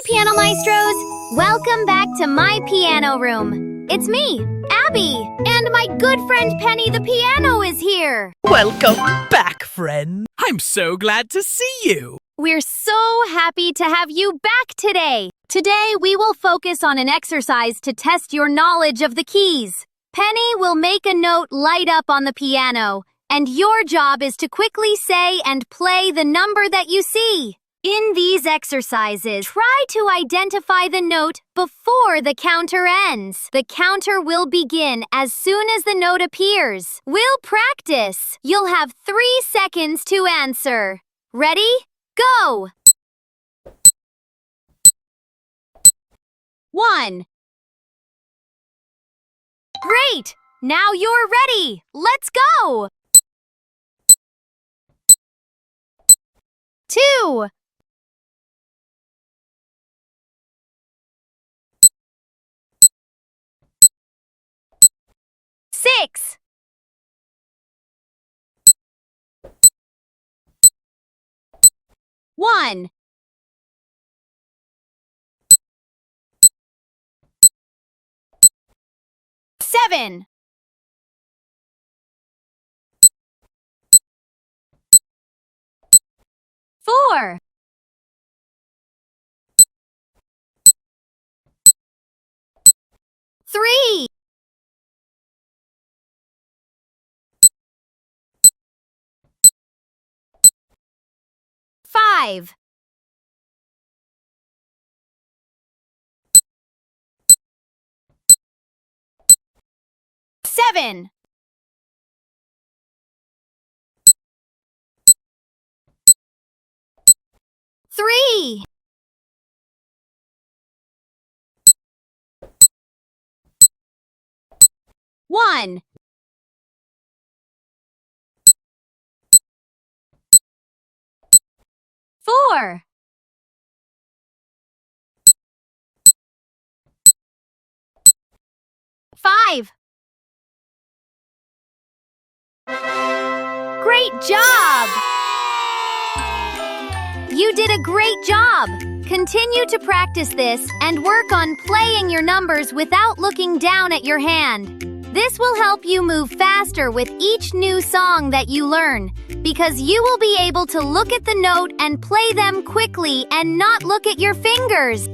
Piano Maestros! Welcome back to my piano room. It's me, Abby, and my good friend Penny the piano is here. Welcome back, friend. I'm so glad to see you. We're so happy to have you back today. Today, we will focus on an exercise to test your knowledge of the keys. Penny will make a note light up on the piano, and your job is to quickly say and play the number that you see. In these exercises, try to identify the note before the counter ends. The counter will begin as soon as the note appears. We'll practice. You'll have 3 seconds to answer. Ready? Go! 1. Great! Now you're ready. Let's go! 2. 6. 1. 7. 4. 3. 5. 7. 3. 1. 4. 5. Great job! You did a great job! Continue to practice this and work on playing your numbers without looking down at your hand. This will help you move faster with each new song that you learn, because you will be able to look at the note and play them quickly and not look at your fingers.